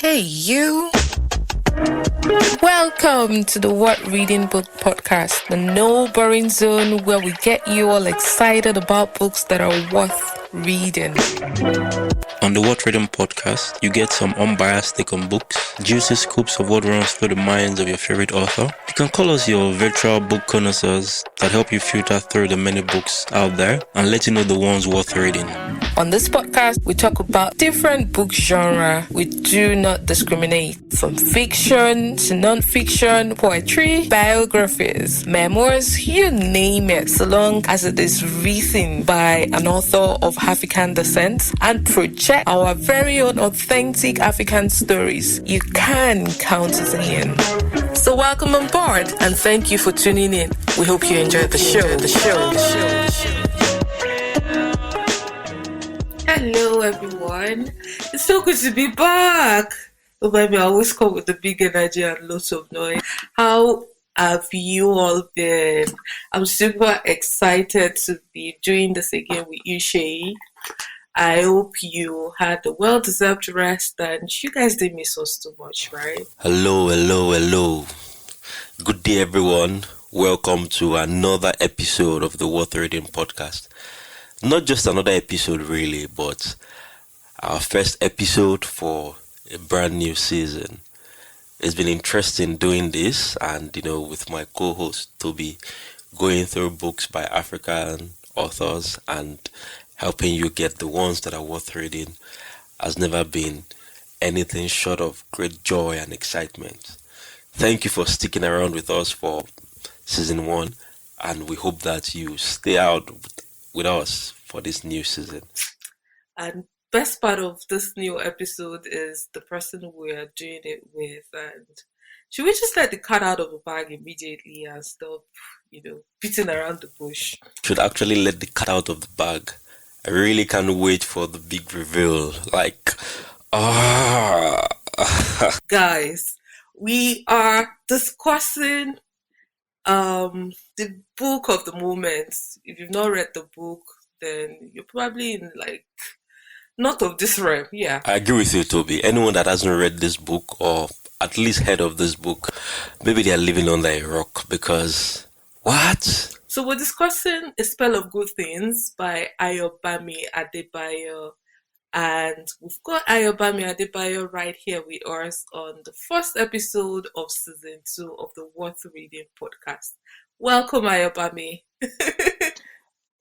Hey, you. Welcome to the What Reading Book Podcast, the no boring zone where we get you all excited about books that are worth reading. On the What Reading Podcast, you get some unbiased take on books, juicy scoops of what runs through the minds of your favorite author. You can call us your virtual book connoisseurs that help you filter through the many books out there and let you know the ones worth reading. On this podcast, we talk about different book genre. We do not discriminate, from fiction to non-fiction, poetry, biographies, memoirs, you name it, so long as it is written by an author of African descent and project our very own authentic African stories. You can count us in. So welcome on board and thank you for tuning in. We hope you enjoyed the show. Hello everyone. It's so good to be back. Oh baby, I always come with the big energy and lots of noise. How have you all been? I'm super excited to be doing this again with you, Shay. I hope you had a well-deserved rest and you guys didn't miss us too much, right? Hello. Good day, everyone. Welcome to another episode of the Worth Reading Podcast. Not just another episode, really, but our first episode for a brand new season. It's been interesting doing this and, with my co-host, Toby, going through books by African authors and helping you get the ones that are worth reading has never been anything short of great joy and excitement. Thank you for sticking around with us for season 1, and we hope that you stay out with us for this new season. And best part of this new episode is the person we are doing it with. And should we just let the cat out of the bag immediately and stop, beating around the bush? Should actually let the cat out of the bag. I really can't wait for the big reveal. Guys, we are discussing the book of the moment. If you've not read the book, then you're probably in not of this realm. Yeah, I agree with you, Toby. Anyone that hasn't read this book or at least heard of this book, maybe they are living under a rock because what? So we're discussing A Spell of Good Things by Ayobami Adebayo. And we've got Ayobami Adebayo right here with us on the first episode of season 2 of the Worth Reading Podcast. Welcome, Ayobami.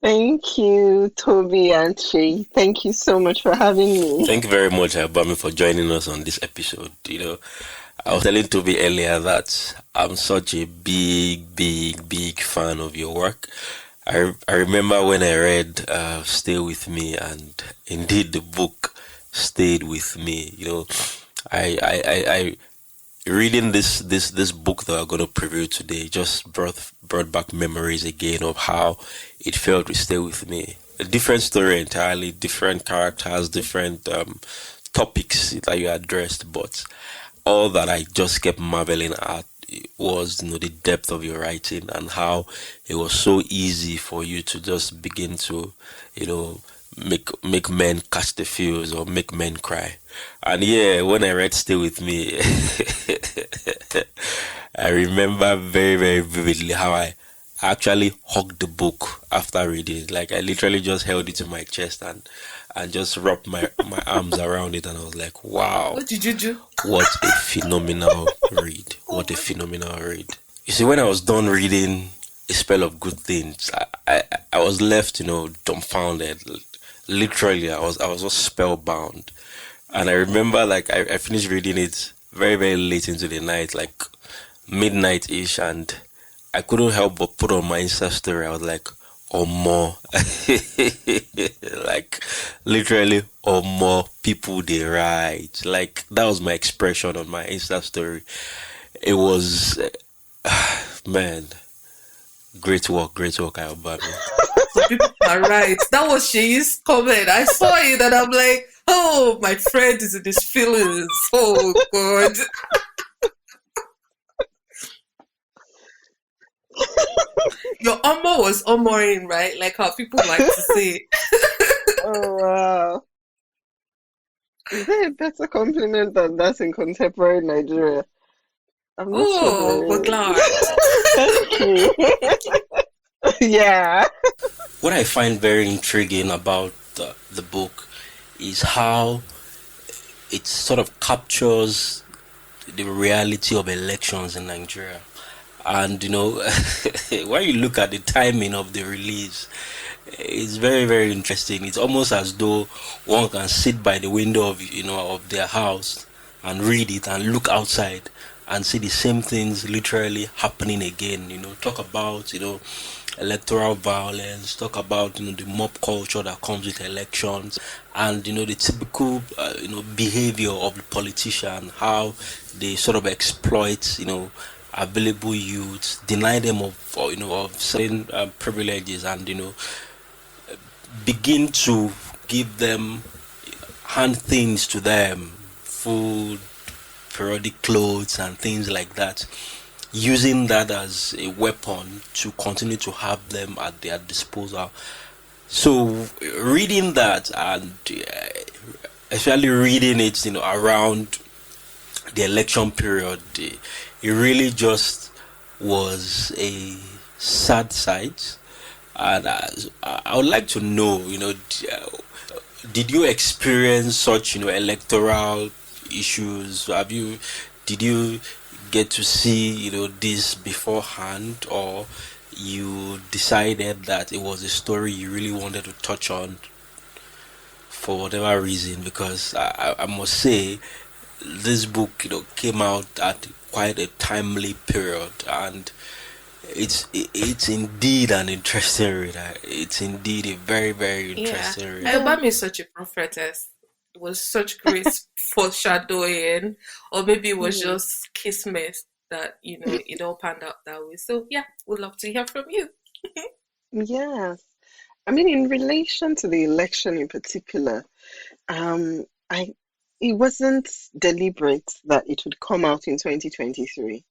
Thank you, Toby and Shay. Thank you so much for having me. Thank you very much, Ayobami, for joining us on this episode. I was telling Toby earlier that I'm such a big fan of your work. I remember when I read Stay With Me, and indeed the book stayed with me. I reading this book that I'm going to preview today just brought back memories again of how it felt to stay with me. A different story entirely, different characters, different topics that you addressed, but all that I just kept marveling at was the depth of your writing and how it was so easy for you to just begin to make men catch the feels or make men cry. And yeah, when I read Stay With Me, I remember very, very vividly how I actually hugged the book after reading it. I literally just held it to my chest and just wrapped my arms around it, and I was like, wow. What did you do? What a phenomenal read. What a phenomenal read. You see, when I was done reading A Spell of Good Things, I was left, dumbfounded. Literally, I was just spellbound. And I remember, I finished reading it very, very late into the night, midnight-ish, and I couldn't help but put on my Insta story. I was like, or more. Literally, or more people they write. That was my expression on my Insta story. It was, man, great work, Ayobami. So people are right. That was Shay's comment. I saw it and I'm like, oh, my friend is in his feelings. Oh, God. Your Omo was Omoing, right? Like how people like to say. Oh, wow. Is there a better compliment than that in contemporary Nigeria? I'm not sure Oh, we're there glad. is. Thank you. Yeah. What I find very intriguing about the book is how it sort of captures the reality of elections in Nigeria. And when you look at the timing of the release, it's very, very interesting. It's almost as though one can sit by the window of their house and read it and look outside and see the same things literally happening again. Talk about electoral violence, talk about the mob culture that comes with elections, and the typical behavior of the politician, how they sort of exploit available youths, deny them of certain privileges, and begin to give them, hand things to them, food, periodic clothes, and things like that, using that as a weapon to continue to have them at their disposal. So reading that, and especially reading it around the election period, it really just was a sad sight. And I would like to know, did you experience such electoral issues? Did you get to see this beforehand, or you decided that it was a story you really wanted to touch on for whatever reason? Because I must say, this book came out at quite a timely period, and it's indeed an interesting reader. It's indeed a very, very Yeah. interesting reader. Ayobami is such a prophetess. It was such great foreshadowing, or maybe it was Hmm. just kismet that, it all panned out that way. So, yeah, we'd love to hear from you. Yes. I mean, in relation to the election in particular, um, I it wasn't deliberate that it would come out in 2023.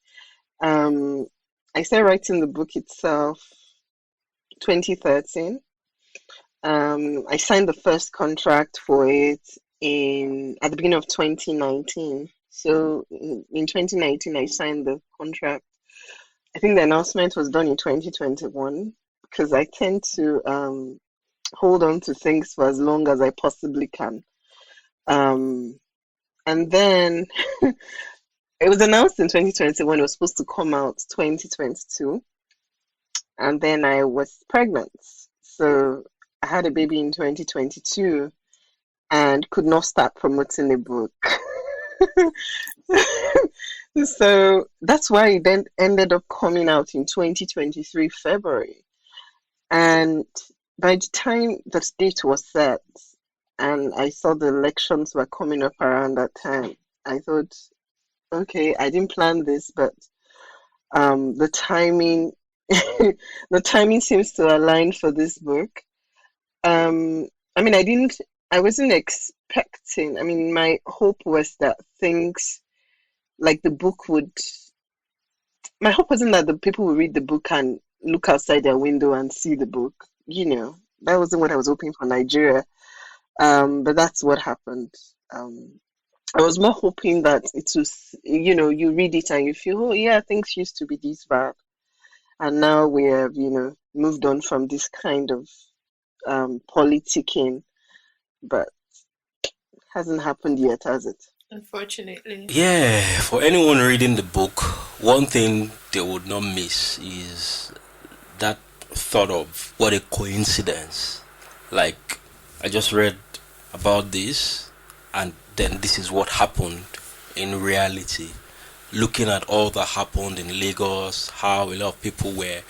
Um, I started writing the book itself 2013. I signed the first contract for it in at the beginning of 2019. So in 2019, I signed the contract. I think the announcement was done in 2021 because I tend to hold on to things for as long as I possibly can. Um, and then it was announced in 2021. It was supposed to come out 2022, and then I was pregnant. So I had a baby in 2022 and could not start promoting the book. So that's why it then ended up coming out in 2023 February. And by the time the date was set and I saw the elections were coming up around that time, I thought, okay, I didn't plan this, but the timing the timing seems to align for this book. Um, I mean, I wasn't expecting. I mean, my hope was that things like the book would. My hope wasn't that the people will read the book and look outside their window and see the book. That wasn't what I was hoping for Nigeria. But that's what happened. I was more hoping that it was, you read it and you feel, oh yeah, things used to be this bad, and now we have, moved on from this kind of politicking, but hasn't happened yet, has it? Unfortunately. Yeah, for anyone reading the book, one thing they would not miss is that thought of what a coincidence. Like, I just read about this, and then this is what happened in reality. Looking at all that happened in Lagos, how a lot of people were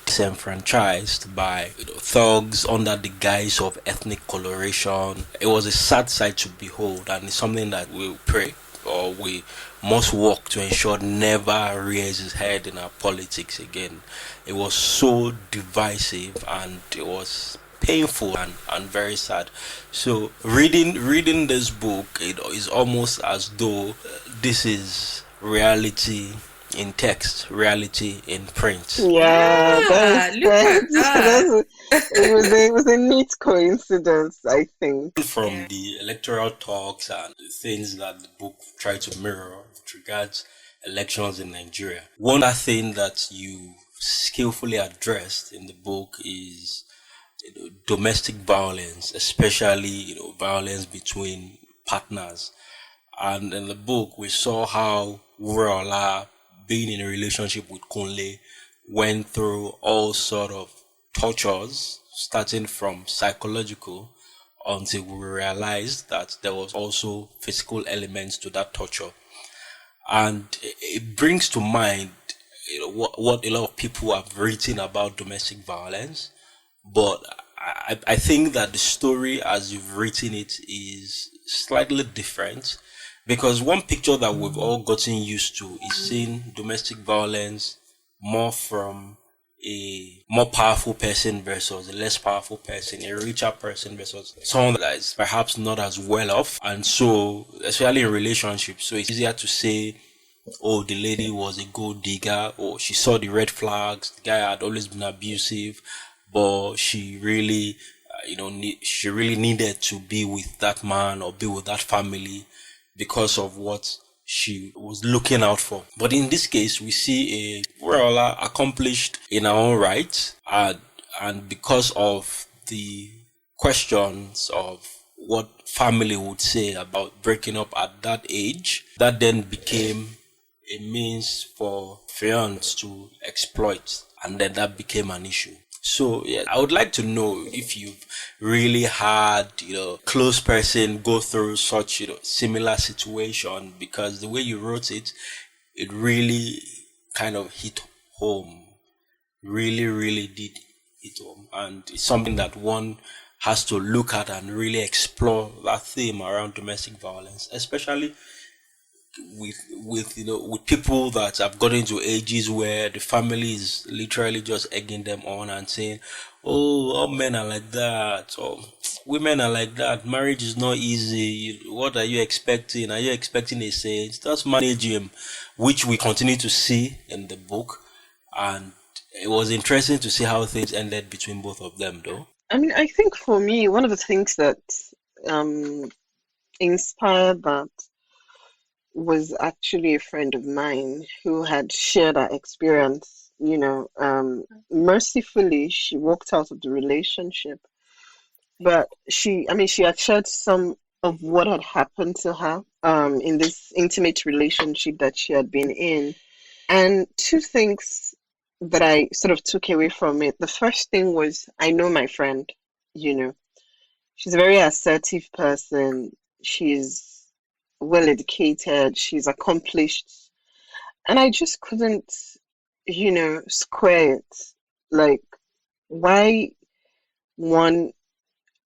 disenfranchised by thugs under the guise of ethnic coloration. It was a sad sight to behold, and it's something that we pray, or we must work to ensure never rears its head in our politics again. It was so divisive, and it was painful and very sad. So reading this book, it is almost as though this is reality in text, reality in print. Yeah, Look at that. it was a neat coincidence, I think. From the electoral talks and the things that the book tried to mirror with regards elections in Nigeria. One other thing that you skillfully addressed in the book is domestic violence, especially violence between partners. And in the book, we saw how Wuraola, being in a relationship with Kunle, went through all sort of tortures, starting from psychological until we realized that there was also physical elements to that torture. And it brings to mind what a lot of people have written about domestic violence. But I think that the story as you've written it is slightly different, because one picture that we've all gotten used to is seeing domestic violence more from a more powerful person versus a less powerful person, a richer person versus someone that is perhaps not as well off. And so, especially in relationships, so it's easier to say, oh, the lady was a gold digger, or she saw the red flags, the guy had always been abusive, but she really, she really needed to be with that man or be with that family because of what she was looking out for. But in this case, we see a Wuraola accomplished in her own right, and because of the questions of what family would say about breaking up at that age, that then became a means for fiance to exploit, and then that became an issue. So yeah, I would like to know if you've really had, close person go through such, similar situation, because the way you wrote it, it really kind of hit home. Really, really did hit home. And it's something that one has to look at and really explore that theme around domestic violence, especially with people that have gotten to ages where the family is literally just egging them on and saying, oh, all men are like that, or women are like that, marriage is not easy, what are you expecting, are you expecting a saint, just manage him, which we continue to see in the book. And it was interesting to see how things ended between both of them, though. I mean, I think for me, one of the things that inspired that was actually a friend of mine who had shared her experience. Mercifully, she walked out of the relationship, but she had shared some of what had happened to her in this intimate relationship that she had been in. And two things that I sort of took away from it. The first thing was, I know my friend, she's a very assertive person. She's well educated, she's accomplished, and I just couldn't, square it. Like, why, one,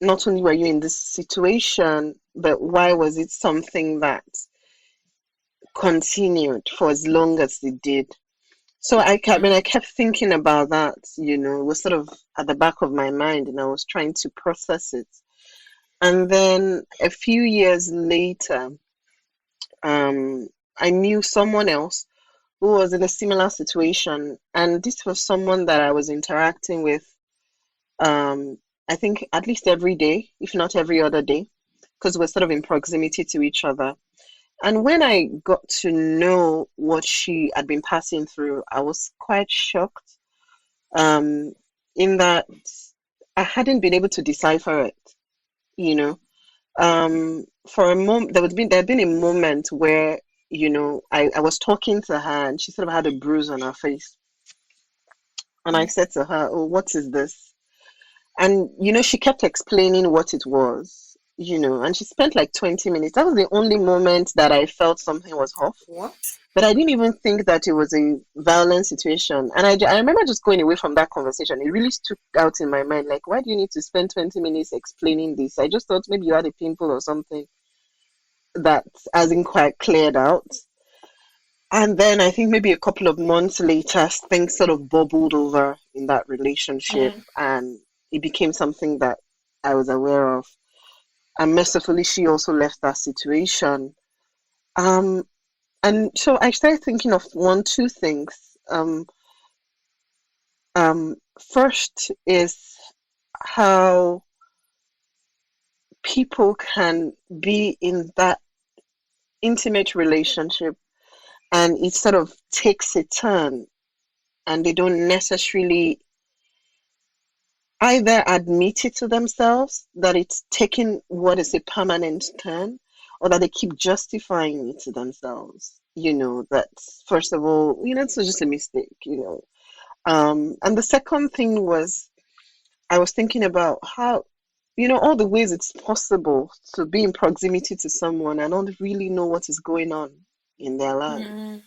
not only were you in this situation, but why was it something that continued for as long as it did? So I kept thinking about that, it was sort of at the back of my mind, and I was trying to process it. And then a few years later, I knew someone else who was in a similar situation, and this was someone that I was interacting with, I think at least every day, if not every other day, because we're sort of in proximity to each other. And when I got to know what she had been passing through, I was quite shocked, in that I hadn't been able to decipher it. For a moment, there had been a moment where, I was talking to her and she sort of had a bruise on her face. And I said to her, oh, what is this? And, she kept explaining what it was, and she spent like 20 minutes. That was the only moment that I felt something was off. What? But I didn't even think that it was a violent situation. And I remember just going away from that conversation. It really stuck out in my mind. Like, why do you need to spend 20 minutes explaining this? I just thought maybe you had a pimple or something that hasn't quite cleared out. And then I think maybe a couple of months later, things sort of bubbled over in that relationship, and it became something that I was aware of. And mercifully, she also left that situation. And so I started thinking of two things. First is how people can be in that intimate relationship and it sort of takes a turn and they don't necessarily either admit it to themselves that it's taking what is a permanent turn or that they keep justifying it to themselves. That first of all, it's just a mistake. And the second thing was I was thinking about how, all the ways it's possible to be in proximity to someone and not really know what is going on in their life. Mm,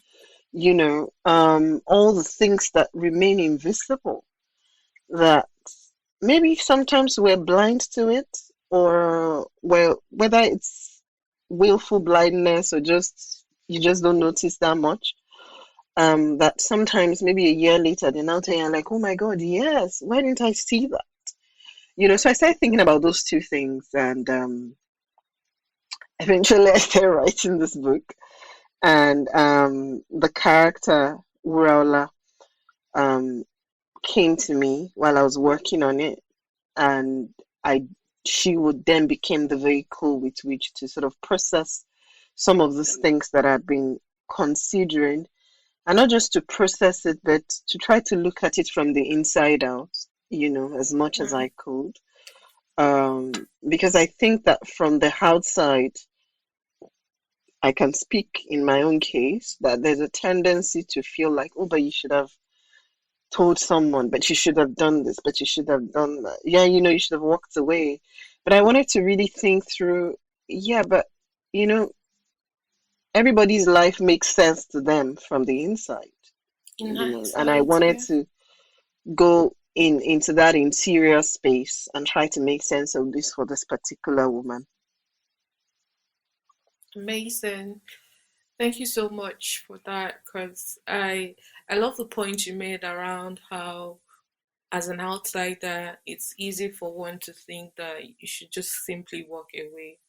All the things that remain invisible that maybe sometimes we're blind to it, or well, whether it's willful blindness or just you just don't notice that much. That sometimes maybe a year later they now tell you like, oh my God, yes, why didn't I see that? So I started thinking about those two things, and eventually I started writing this book. And the character Uraola um, came to me while I was working on it, and I she would then became the vehicle with which to sort of process some of these things that I'd been considering, and not just to process it, but to try to look at it from the inside out, as much as mm, I could. Because I think that from the outside, I can speak in my own case that there's a tendency to feel like, oh, but you should have told someone, but you should have done this, but you should have done that. Yeah, you should have walked away. But I wanted to really think through, yeah, but you know, everybody's life makes sense to them from the inside, in and I hindsight, wanted yeah. to go into that interior space and try to make sense of this for this particular woman. Amazing. Thank you so much for that, because I love the point you made around how as an outsider it's easy for one to think that you should just simply walk away.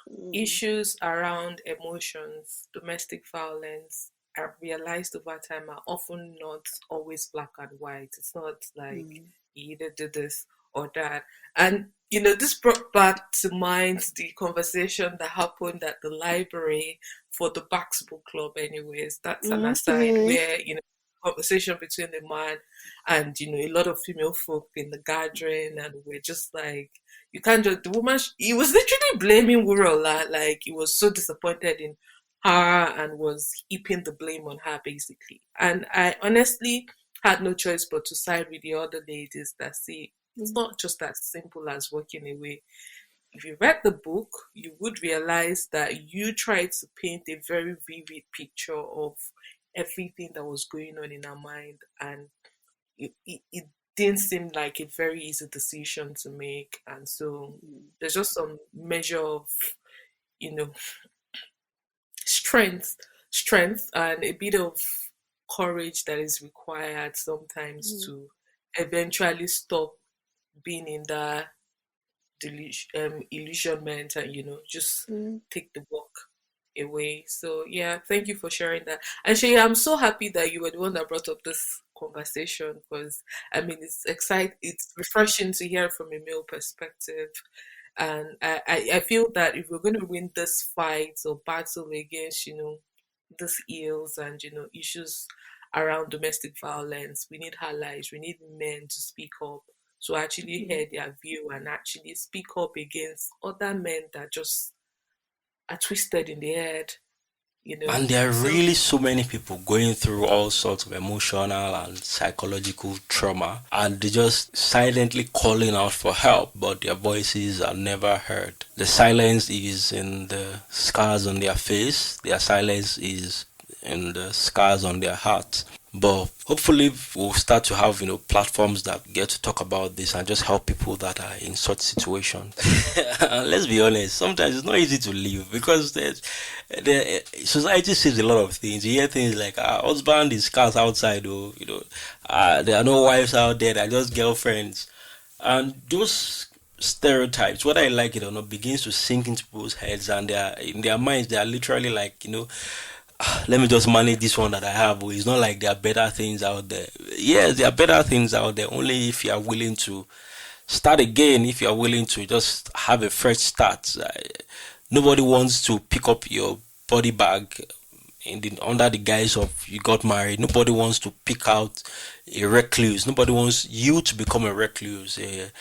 Mm, Issues around emotions, domestic violence, I've realized over time are often not always black and white. It's not like mm, you either do this or that. And this brought back to mind the conversation that happened at the library for the Backs Book Club. Anyways, that's an aside mm, where conversation between the man and a lot of female folk in the gathering, and we're just like, you can't just the woman. He was literally blaming Wurola, like he was so disappointed in her and was heaping the blame on her basically. And I honestly had no choice but to side with the other ladies that say it's mm, not just as simple as walking away. If you read the book, you would realize that you tried to paint a very vivid picture of everything that was going on in her mind, and it didn't seem like a very easy decision to make. And so mm, there's just some measure of, you know, strength, strength and a bit of courage that is required sometimes mm, to eventually stop being in that illusionment and just mm, take the walk away. So yeah, thank you for sharing that. And Shay, I'm so happy that you were the one that brought up this conversation, because I mean it's refreshing to hear from a male perspective. And I feel that if we're going to win this fight or battle against these ills and issues around domestic violence, we need allies, we need men to speak up, to actually mm, hear their view and actually speak up against other men that just are twisted in the head, And there are So really so many people going through all sorts of emotional and psychological trauma, and they just silently calling out for help, but their voices are never heard. The silence is in the scars on their face, their silence is in the scars on their hearts. But hopefully we'll start to have platforms that get to talk about this and just help people that are in such situations. And let's be honest, sometimes it's not easy to live because the society says a lot of things. You hear things like husband is cast outside, or there are no wives out there, they're just girlfriends. And those stereotypes, whether I like it or not, begins to sink into people's heads, and they are in their minds. They are literally like let me just manage this one that I have. Well, it's not like there are better things out there. Yes, there are better things out there. Only if you are willing to start again, if you are willing to just have a fresh start. Nobody wants to pick up your body bag under the guise of you got married. Nobody wants to pick out a recluse. Nobody wants you to become a recluse, a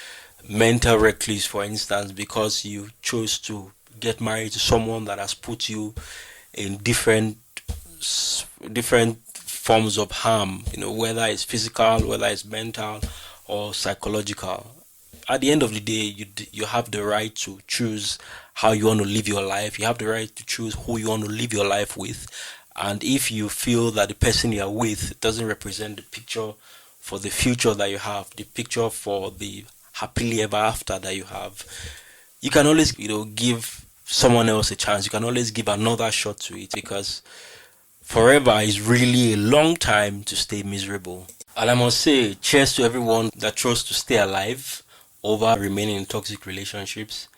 mental recluse, for instance, because you chose to get married to someone that has put you in different forms of harm. Whether it's physical, whether it's mental, or psychological. At the end of the day, you have the right to choose how you want to live your life. You have the right to choose who you want to live your life with. And if you feel that the person you're with doesn't represent the picture for the future that you have, the picture for the happily ever after that you have, you can always, give someone else a chance. You can always give another shot to it, because forever is really a long time to stay miserable. And I must say, cheers to everyone that chose to stay alive over remaining in toxic relationships.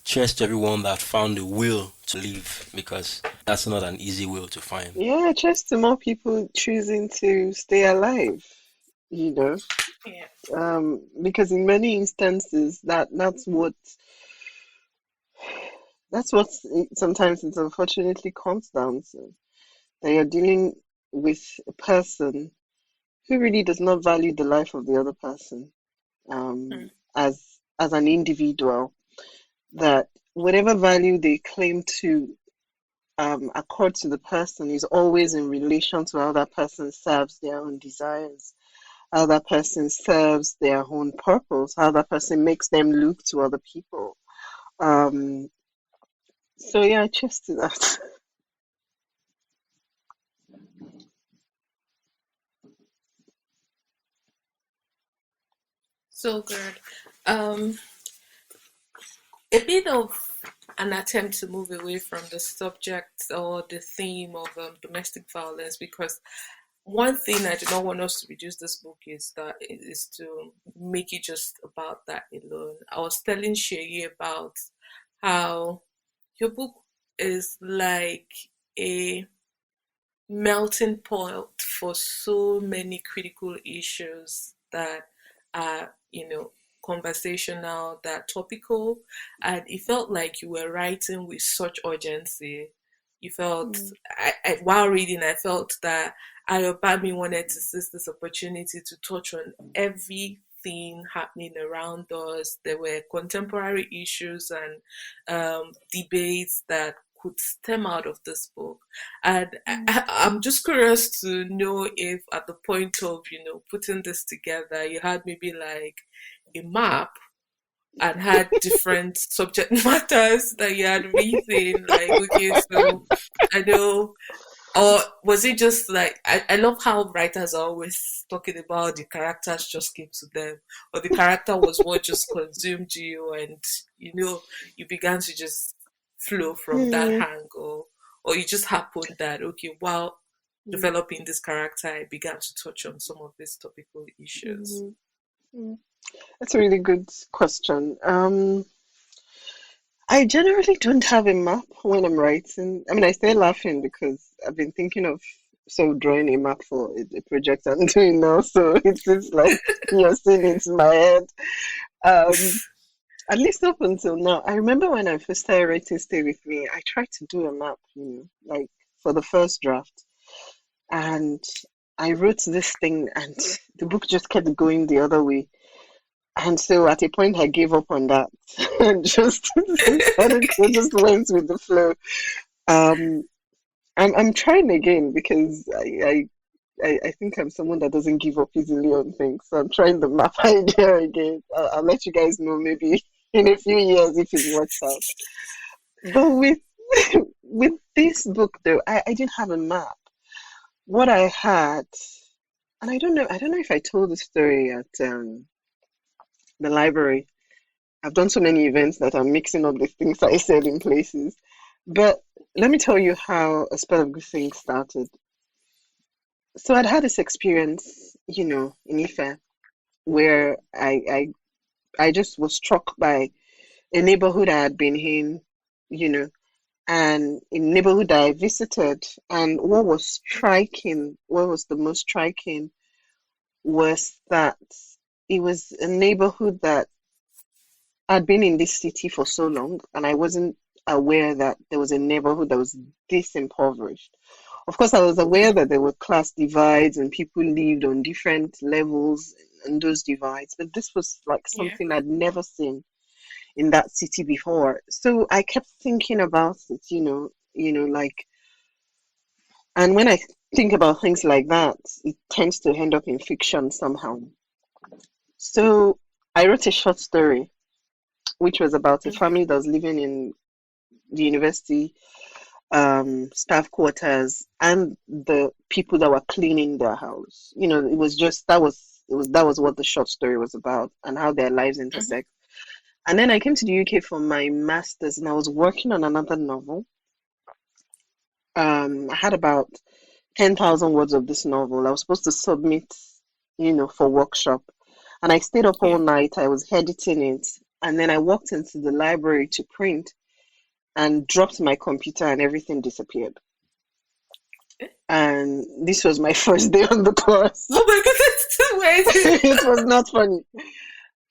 Cheers to everyone that found the will to leave, because that's not an easy will to find. Yeah, just to more people choosing to stay alive, you know. Yeah. Because in many instances that's what sometimes it unfortunately comes down to. That you're dealing with a person who really does not value the life of the other person, Mm. as an individual, that whatever value they claim to accord to the person is always in relation to how that person serves their own desires, how that person serves their own purpose, how that person makes them look to other people. Um, so yeah, cheers to that. So good. Um, a bit of an attempt to move away from the subject or the theme of domestic violence, because one thing I do not want us to reduce this book is to make it just about that alone. I was telling Shay about how your book is like a melting pot for so many critical issues that are, conversational, that topical, and it felt like you were writing with such urgency. You felt, Mm, while reading, I felt that Ayobami wanted to seize this opportunity to touch on everything happening around us. There were contemporary issues and debates that could stem out of this book. And mm, I'm just curious to know if at the point of, putting this together, you had maybe like a map and had different subject matters that you had written, like, okay, so I know, or was it just like, I love how writers are always talking about the characters just came to them, or the character was what just consumed you, and you began to just flow from that mm, angle, or it just happened that, okay, while mm, developing this character, I began to touch on some of these topical issues. mm, mm. That's a really good question. I generally don't have a map when I'm writing. I mean, I stay laughing because I've been thinking of drawing a map for a project I'm doing now. So it seems like you're seeing it in my head. Um, at least up until now, I remember when I first started writing Stay With Me, I tried to do a map, like for the first draft. And I wrote this thing, and the book just kept going the other way. And so at a point, I gave up on that and just just went with the flow. Um, I'm trying again because I think I'm someone that doesn't give up easily on things. So I'm trying the map idea again. I'll let you guys know maybe in a few years if it works out. But with with this book though, I didn't have a map. What I had, and I don't know if I told the story at the library. I've done so many events that I'm mixing up the things I said in places. But let me tell you how A Spell of Good Things started. So I'd had this experience, in Ife, where I just was struck by a neighborhood I had been in, you know, and a neighborhood that I visited. And what was the most striking was that it was a neighborhood that I'd been in this city for so long, and I wasn't aware that there was a neighborhood that was this impoverished. Of course, I was aware that there were class divides and people lived on different levels and those divides, but this was like Yeah. something I'd never seen in that city before. So I kept thinking about it, like, and when I think about things like that, it tends to end up in fiction somehow. So I wrote a short story, which was about a Okay. family that was living in the university staff quarters and the people that were cleaning their house. It was just that was what the short story was about and how their lives Mhm. intersect. And then I came to the UK for my master's and I was working on another novel. I had about 10,000 words of this novel. I was supposed to submit, for workshop. And I stayed up all Yeah. night. I was editing it. And then I walked into the library to print and dropped my computer and everything disappeared. And this was my first day on the course. Oh my goodness! Wait. It was not funny.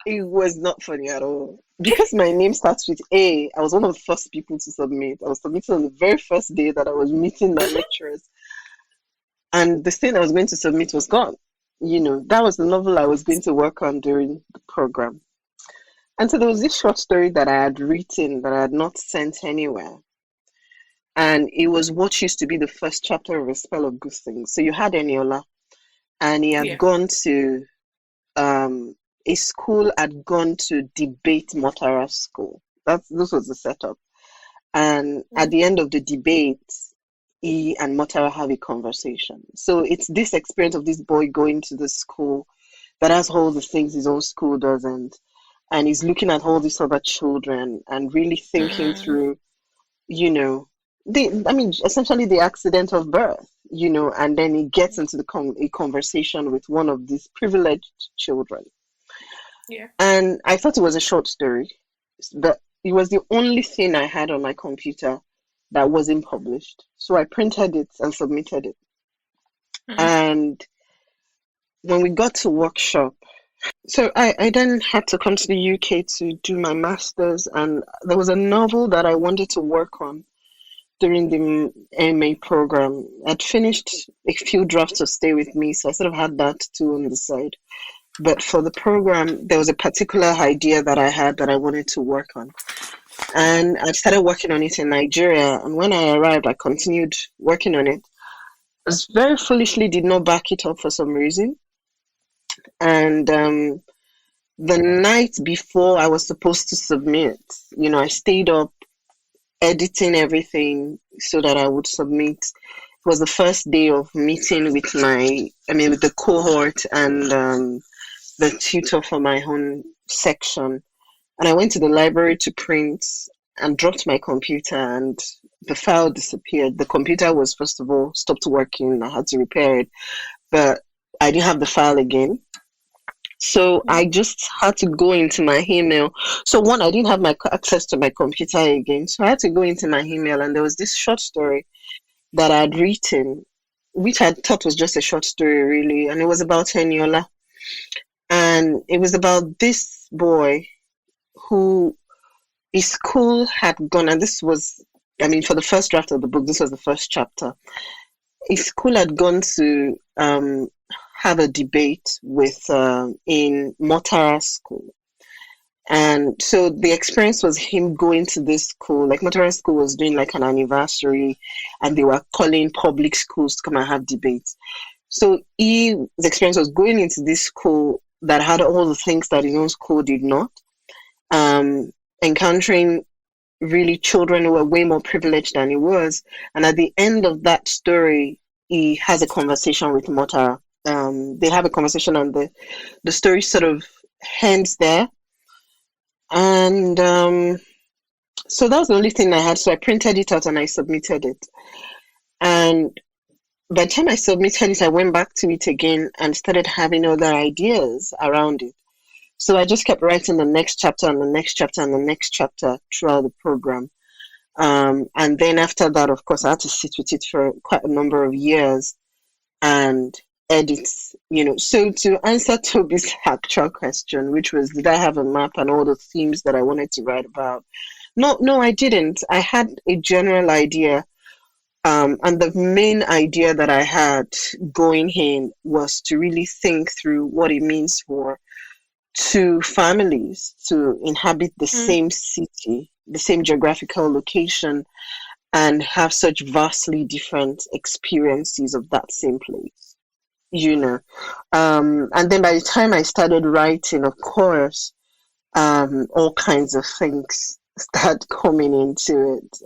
It was not funny at all. Because my name starts with A, I was one of the first people to submit. I was submitting on the very first day that I was meeting my lecturers. And the thing I was going to submit was gone. That was the novel I was going to work on during the program. And so there was this short story that I had written that I had not sent anywhere. And it was what used to be the first chapter of A Spell of Good Things. So you had Eniola, and he had Yeah. gone to a school had gone to debate Motara's school. This was the setup. And at the end of the debate, he and Motara have a conversation. So it's this experience of this boy going to the school that has all the things his own school doesn't. And he's looking at all these other children and really thinking Mm. through, essentially the accident of birth, and then he gets into a conversation with one of these privileged children. Yeah. And I thought it was a short story, but it was the only thing I had on my computer that wasn't published. So I printed it and submitted it. Mm. And when we got to workshop, so I then had to come to the UK to do my master's, and there was a novel that I wanted to work on during the MA program. I'd finished a few drafts of Stay With Me, so I sort of had that too on the side. But for the program, there was a particular idea that I had that I wanted to work on. And I started working on it in Nigeria. And when I arrived, I continued working on it. I very foolishly did not back it up for some reason. And the night before I was supposed to submit, I stayed up editing everything so that I would submit. It was the first day of meeting with with the cohort and the tutor for my own section. And I went to the library to print and dropped my computer and the file disappeared. The computer was, first of all, stopped working. I had to repair it, but I didn't have the file again. So I just had to go into my email. So one, I didn't have my access to my computer again. So I had to go into my email and there was this short story that I had written, which I thought was just a short story really. And it was about Eniola. And it was about this boy who his school had gone, and this was, for the first draft of the book, this was the first chapter. His school had gone to have a debate with in Motara school. And so the experience was him going to this school, like Motara school was doing like an anniversary and they were calling public schools to come and have debates. So his experience was going into this school that had all the things that his own school did not, encountering really children who were way more privileged than he was. And at the end of that story, he has a conversation with Motara. They have a conversation and the story sort of ends there. And so that was the only thing I had. So I printed it out and I submitted it. And by the time I submitted it, I went back to it again and started having other ideas around it. So I just kept writing the next chapter and the next chapter and the next chapter throughout the program. And then after that, of course, I had to sit with it for quite a number of years and edit, So to answer Toby's actual question, which was, did I have a map and all the themes that I wanted to write about? No, I didn't. I had a general idea. And the main idea that I had going in was to really think through what it means for two families to inhabit the same city, the same geographical location, and have such vastly different experiences of that same place, And then by the time I started writing, of course, all kinds of things start coming into it.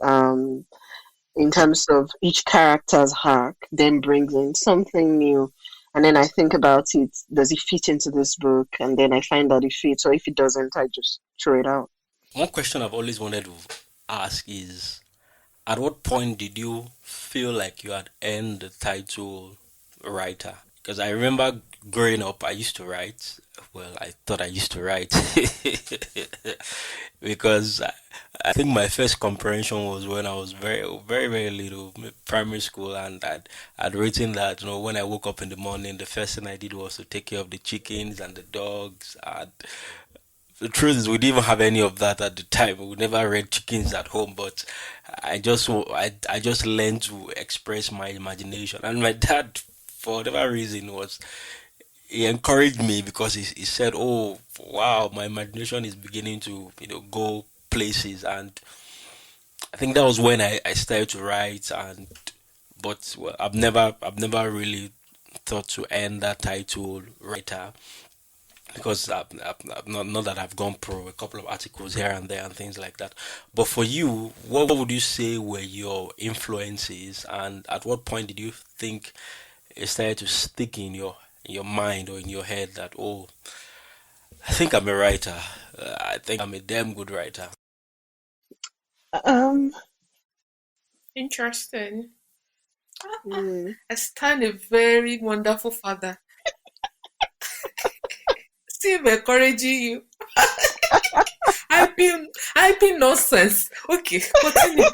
In terms of each character's arc, then brings in something new. And then I think about it, does it fit into this book? And then I find that it fits, or if it doesn't, I just throw it out. One question I've always wanted to ask is, at what point did you feel like you had earned the title writer? Because I remember growing up, I used to write. Well, I thought I used to write because I think my first comprehension was when I was very, very, very little, primary school, and I'd written that when I woke up in the morning, the first thing I did was to take care of the chickens and the dogs. And the truth is, we didn't even have any of that at the time. We never reared chickens at home, but I just learned to express my imagination. And my dad, for whatever reason, he encouraged me because he said, "Oh, wow, my imagination is beginning to go places." And I think that was when I started to write. But well, I've never really thought to end that title writer, because I've not that I've gone through a couple of articles here and there and things like that. But for you, what would you say were your influences, and at what point did you think it started to stick in your mind or in your head that, oh, I think I'm a writer. I think I'm a damn good writer. Um, Interesting. mm, I stand a very wonderful father. Still encouraging you. I've been nonsense. Okay, continue.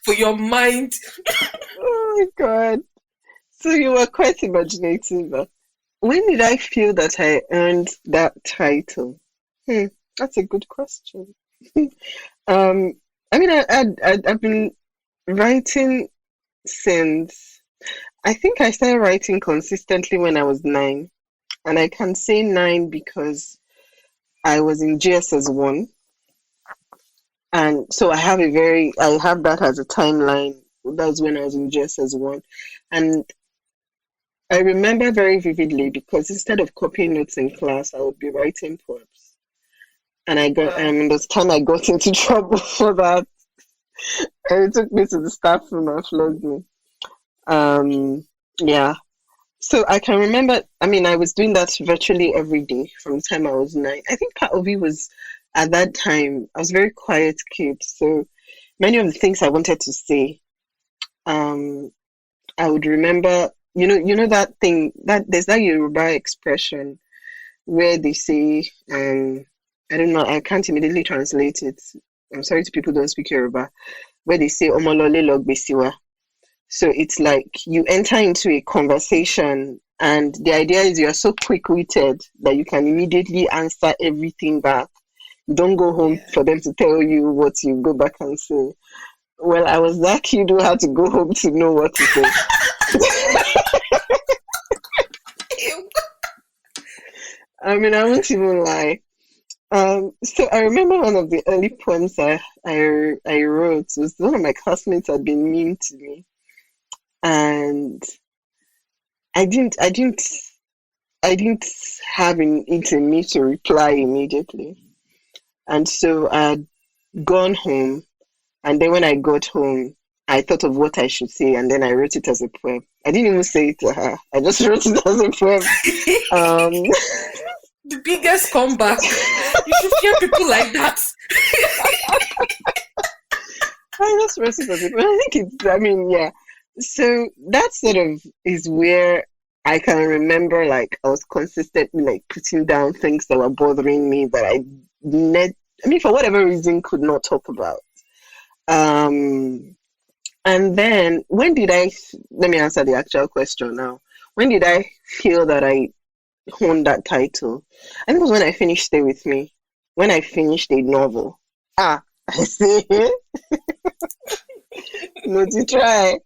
For your mind. oh my God. So you were quite imaginative. When did I feel that I earned that title? That's a good question. Um, I mean, I've been writing since, I think I started writing consistently when I was 9. And I can say 9 because I was in GSS 1. And so I have that as a timeline. That's when I was in GSS 1. And I remember very vividly because instead of copying notes in class, I would be writing poems. And this time I got into trouble for that. And it took me to the staff room and flogged me. Yeah. So I can remember, I was doing that virtually every day from the time I was 9. I think part of it was, at that time, I was a very quiet kid. So many of the things I wanted to say, I would remember, that thing, that there's that Yoruba expression where they say, I don't know, I can't immediately translate it. I'm sorry to people who don't speak Yoruba, where they say, Omolole logbesiwa. So it's like you enter into a conversation and the idea is you are so quick-witted that you can immediately answer everything back. You don't go home for them to tell you what you go back and say. Well, I was that kid who had to go home to know what to say. I won't even lie. So I remember one of the early poems I wrote was one of my classmates had been mean to me, and I didn't have it in me to reply immediately, and so I'd gone home, and then when I got home, I thought of what I should say, and then I wrote it as a poem. I didn't even say it to her. I just wrote it as a poem. The biggest comeback. You should hear people like that. I just wrote it as a poem. I think yeah. So that sort of is where I can remember like I was consistently like putting down things that were bothering me that I mean, for whatever reason, could not talk about. Um, and then when did let me answer the actual question now. When did I feel that I honed that title? I think it was when I finished Stay With Me. When I finished a novel. I see. No, to try.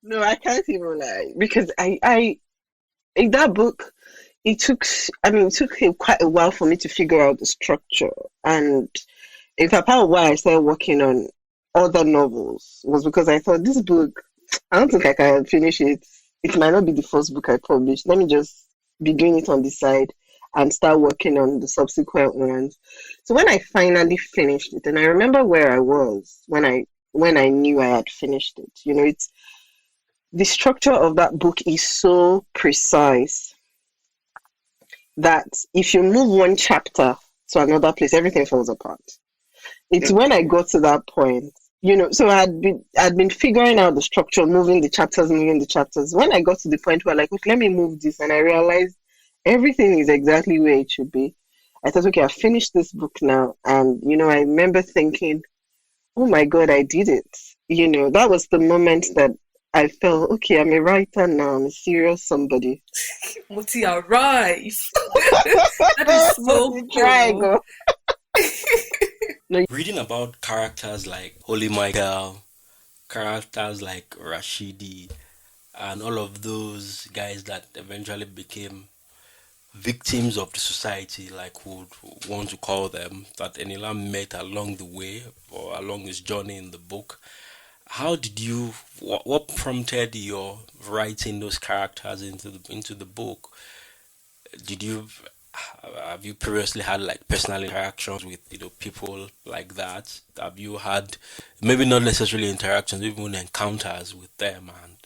No, I can't even lie because I in that book, it took quite a while for me to figure out the structure. And in fact, part of why I started working on other novels was because I thought this book, I don't think I can finish it. It might not be the first book I publish. Let me just be doing it on the side and start working on the subsequent ones. So when I finally finished it, and I remember where I was when I knew I had finished it. It's the structure of that book is so precise that if you move one chapter to another place, everything falls apart. It's when I got to that point, so I'd been figuring out the structure, moving the chapters. When I got to the point where like, okay, let me move this, and I realized everything is exactly where it should be. I thought, okay, I finished this book now, and I remember thinking, oh my God, I did it. That was the moment that I felt, okay, I'm a writer now. I'm a serious somebody. Muti, arrive. That is so cool. Reading about characters like Holy Michael, characters like Rashidi, and all of those guys that eventually became victims of the society, like would want to call them, that Enila met along the way or along his journey in the book. How did you? What prompted your writing those characters into the book? Did you have you previously had like personal interactions with people like that? Have you had maybe not necessarily interactions, even encounters with them, and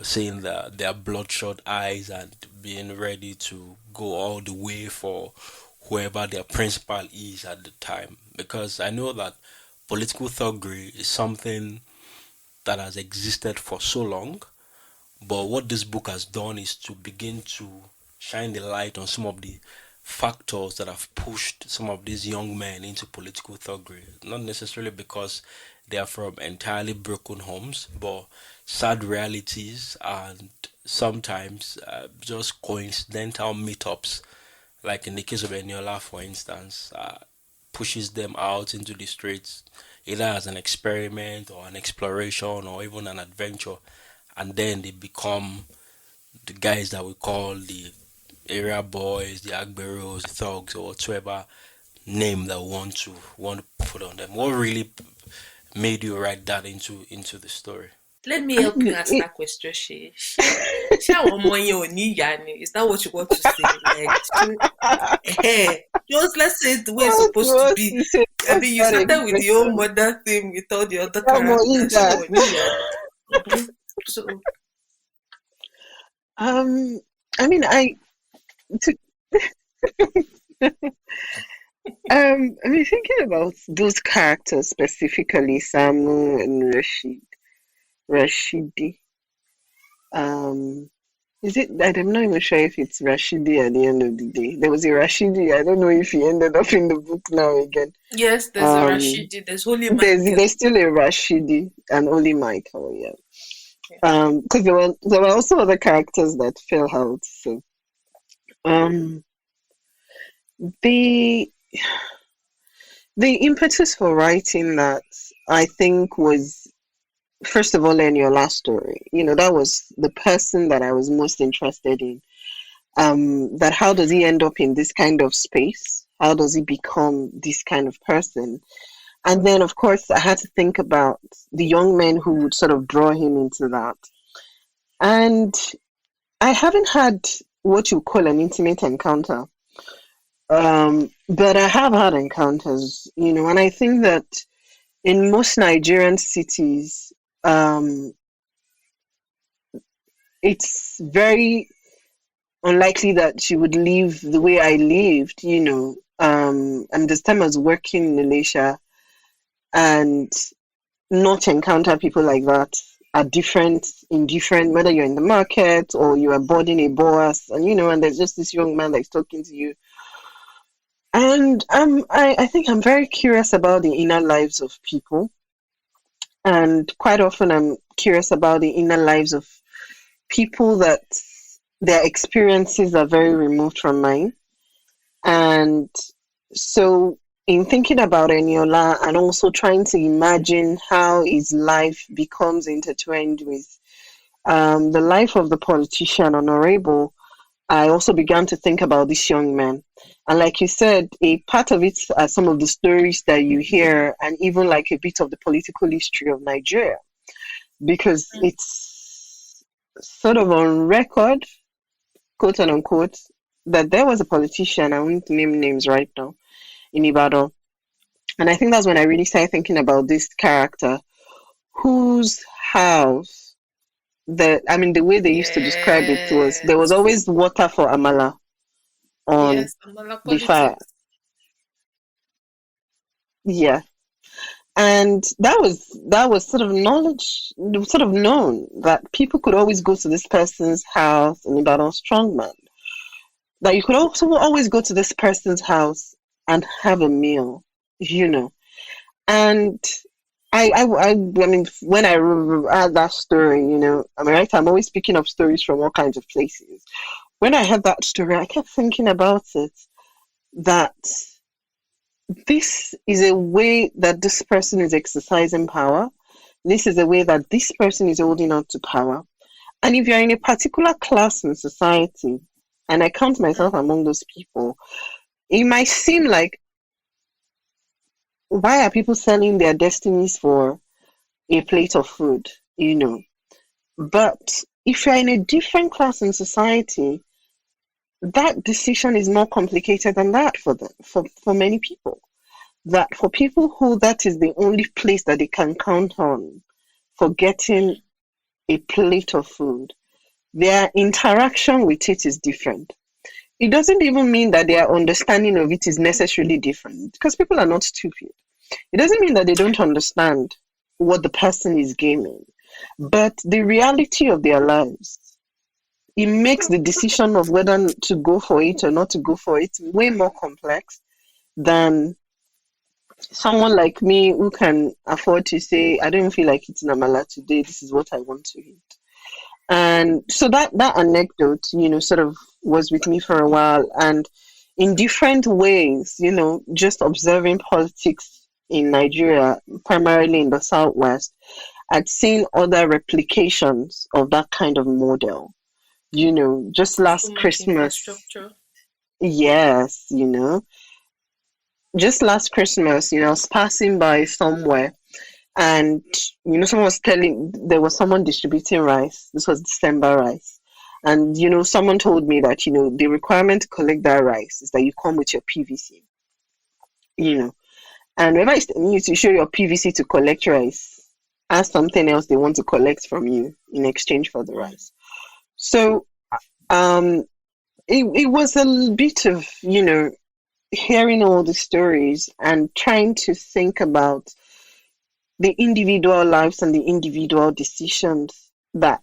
seeing their bloodshot eyes and being ready to go all the way for whoever their principal is at the time? Because I know that political thuggery is something that has existed for so long, but what this book has done is to begin to shine the light on some of the factors that have pushed some of these young men into political thuggery. Not necessarily because they are from entirely broken homes, but sad realities and sometimes just coincidental meetups, like in the case of Eniola, for instance, pushes them out into the streets, either as an experiment or an exploration or even an adventure, and then they become the guys that we call the area boys, the agberos, the thugs, or whatever name that want to put on them. What really made you write that into the story? Let me help you ask that question, Shay. Is that what you want to say? Like, just let's say the way it's supposed to be. I mean, you started with the old mother thing with all the other characters. So, I mean, I mean, thinking about those characters specifically, Samu and Rashidi. Is it? I'm not even sure if it's Rashidi at the end of the day. There was a Rashidi. I don't know if he ended up in the book now again. Yes, there's a Rashidi. There's Holy Michael. There's still a Rashidi and Holy Michael. Yeah. Because there were also other characters that fell out. So, the impetus for writing that, I think, was first of all in your last story. That was the person that I was most interested in. That how does he end up in this kind of space? How does he become this kind of person? And then, of course, I had to think about the young men who would sort of draw him into that. And I haven't had what you call an intimate encounter. But I have had encounters, and I think that in most Nigerian cities, it's very unlikely that she would live the way I lived, and this time I was working in Malaysia and not encounter people like that. are different in different, whether you're in the market or you are boarding a bus, and and there's just this young man that's talking to you. And I think I'm very curious about the inner lives of people. And quite often I'm curious about the inner lives of people that their experiences are very removed from mine. And so, in thinking about Eniola and also trying to imagine how his life becomes intertwined with the life of the politician Honorable, I also began to think about this young man. And like you said, a part of it are some of the stories that you hear, and even like a bit of the political history of Nigeria, because it's sort of on record, quote and unquote, that there was a politician, I won't name names right now, in Ibadan. And I think that's when I really started thinking about this character whose house, the way they used to describe it was there was Yes. always water for Amala on Yes, Amala the fire. politics. Yeah. And that was sort of knowledge, sort of known that people could always go to this person's house in Ibadan Strongman. That you could also always go to this person's house and have a meal, you know. And I mean, when I heard that story, I'm right. I'm always picking up stories from all kinds of places. When I heard that story, I kept thinking about it, that this is a way that this person is exercising power. This is a way that this person is holding on to power. And if you're in a particular class in society, and I count myself among those people, it might seem like, why are people selling their destinies for a plate of food? But if you're in a different class in society, that decision is more complicated than that for them, for many people. That for people who that is the only place that they can count on for getting a plate of food, their interaction with it is different. It doesn't even mean that their understanding of it is necessarily different, because people are not stupid. It doesn't mean that they don't understand what the person is gaining, but the reality of their lives, it makes the decision of whether to go for it or not to go for it way more complex than someone like me who can afford to say, I don't feel like eating amala today, this is what I want to eat. And so that anecdote, sort of was with me for a while. And in different ways, just observing politics in Nigeria, primarily in the Southwest, I'd seen other replications of that kind of model. Just So last much Christmas, infrastructure. yes, just last Christmas, I was passing by somewhere, and someone was telling, there was someone distributing rice. This was December rice. And someone told me that the requirement to collect that rice is that you come with your PVC. you know and whenever it's telling you to show your PVC to collect rice, ask something else they want to collect from you in exchange for the rice. So um it was a bit of hearing all the stories and trying to think about the individual lives and the individual decisions that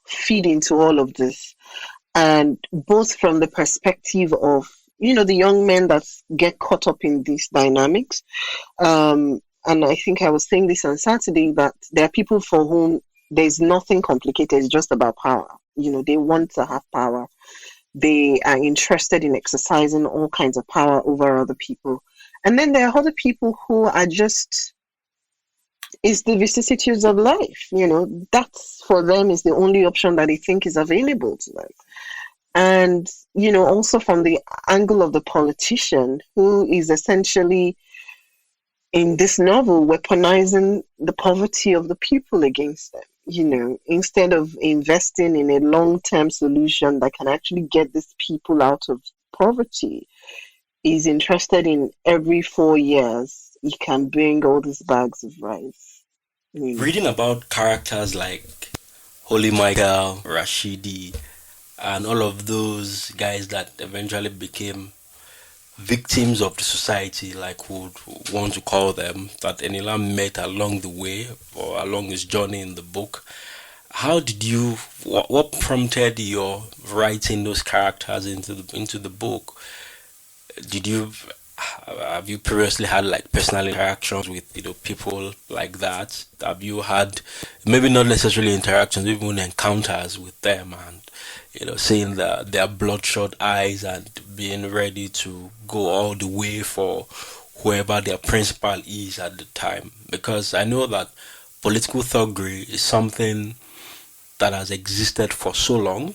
feed into all of this, and both from the perspective of the young men that get caught up in these dynamics. And I think I was saying this on Saturday, that there are people for whom there's nothing complicated, it's just about power. They want to have power, they are interested in exercising all kinds of power over other people. And then there are other people who are just, it's the vicissitudes of life. That's for them is the only option that they think is available to them. And also from the angle of the politician, who is essentially in this novel weaponizing the poverty of the people against them. Instead of investing in a long-term solution that can actually get these people out of poverty, is interested in every 4 years he can bring all these bags of rice. Reading about characters like Holy Michael, Rashidi, and all of those guys that eventually became victims of the society, like would want to call them, that Enila met along the way or along his journey in the book. How did you? What prompted your writing those characters into the book? Did you have you previously had like personal interactions with people like that? Have you had maybe not necessarily interactions, even encounters with them, and seeing their bloodshot eyes and being ready to go all the way for whoever their principal is at the time? Because I know that political thuggery is something that has existed for so long,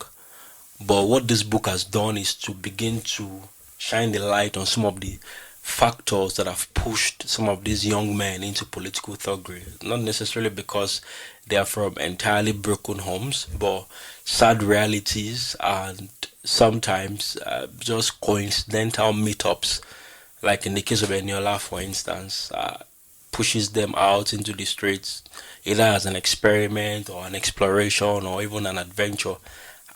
but what this book has done is to begin to shine the light on some of the factors that have pushed some of these young men into political thuggery. Not necessarily because they are from entirely broken homes, but sad realities and sometimes just coincidental meetups, like in the case of Eniola, for instance, pushes them out into the streets, either as an experiment or an exploration or even an adventure,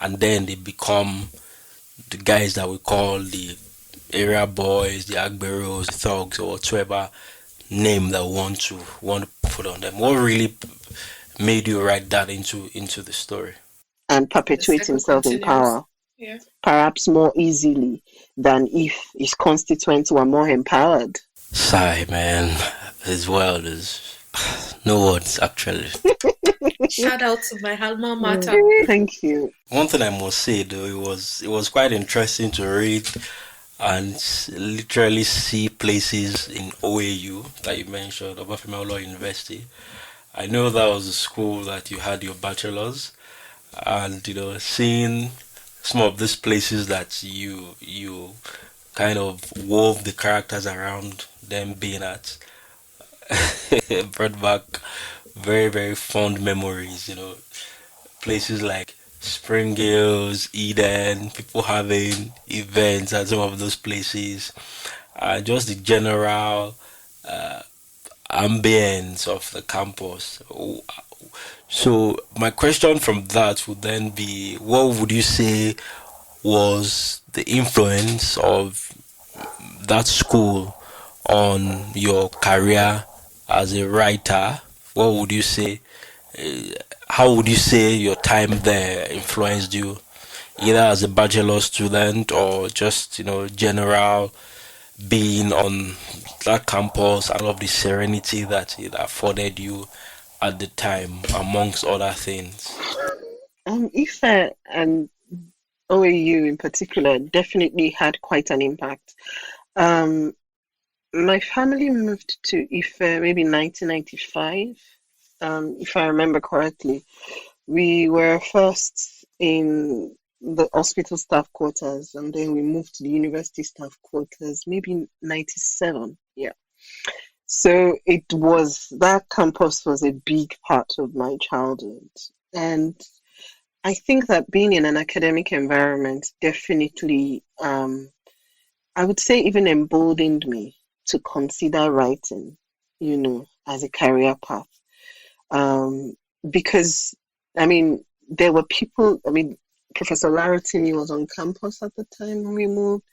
and then they become the guys that we call the area boys, the agberos, the thugs, or whatever name that we want to put on them. What really made you write that into the story? And perpetuate himself in power, perhaps more easily than if his constituents were more empowered. Sigh, man. His world is no words, actually. Shout out to my alma mater. Thank you. One thing I must say though, it was quite interesting to read and literally see places in OAU that you mentioned, Obafemi Law University. I know that was the school that you had your bachelor's, and seeing some of these places that you kind of wove the characters around them being at brought back very, very fond memories. Places like Spring Hills, Eden, people having events at some of those places, just the general ambience of the campus. So my question from that would then be, what would you say was the influence of that school on your career as a writer? What would you say? How would you say your time there influenced you, either as a bachelor student or just general being on that campus and all of the serenity that it afforded you at the time, amongst other things? IFE and OAU in particular definitely had quite an impact. My family moved to IFE maybe 1995, if I remember correctly. We were first in the hospital staff quarters, and then we moved to the university staff quarters, maybe 97. Yeah. So that campus was a big part of my childhood. And I think that being in an academic environment definitely, I would say even emboldened me to consider writing, as a career path. Because, there were people, Professor Laratini was on campus at the time when we moved,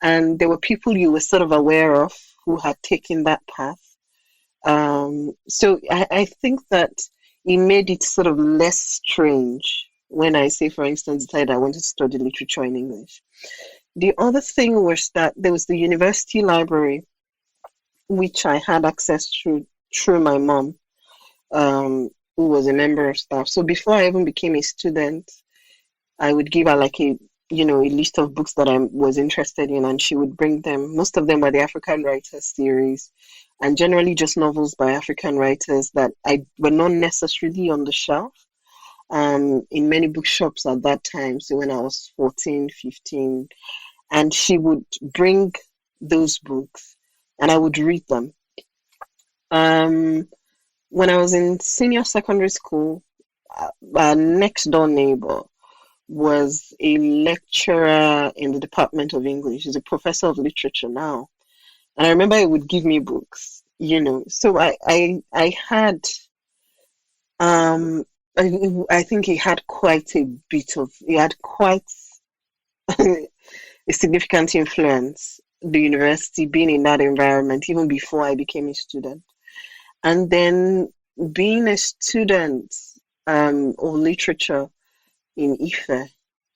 and there were people you were sort of aware of who had taken that path. So I think that it made it sort of less strange when I say, for instance, decided I wanted to study literature in English. The other thing was that there was the university library, which I had access to through my mom, who was a member of staff. So before I even became a student, I would give her like a list of books that I was interested in, and she would bring them. Most of them were the African Writers series, and generally just novels by African writers that were not necessarily on the shelf in many bookshops at that time. So when I was 14, 15, and she would bring those books and I would read them. When I was in senior secondary school, our next door neighbor was a lecturer in the Department of English. He's a professor of literature now. And I remember he would give me books, So I had, I think he had quite a significant influence. the university, being in that environment, even before I became a student. And then being a student of literature in Ife,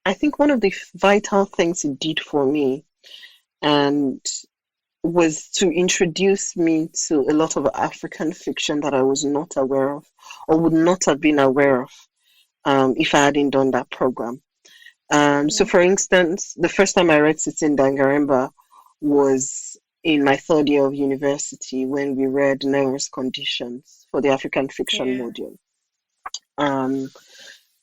I think one of the vital things it did for me and was to introduce me to a lot of African fiction that I was not aware of or would not have been aware of if I hadn't done that program. So, for instance, the first time I read Sitin Dangaremba was in my third year of university when we read Nervous Conditions for the African fiction module.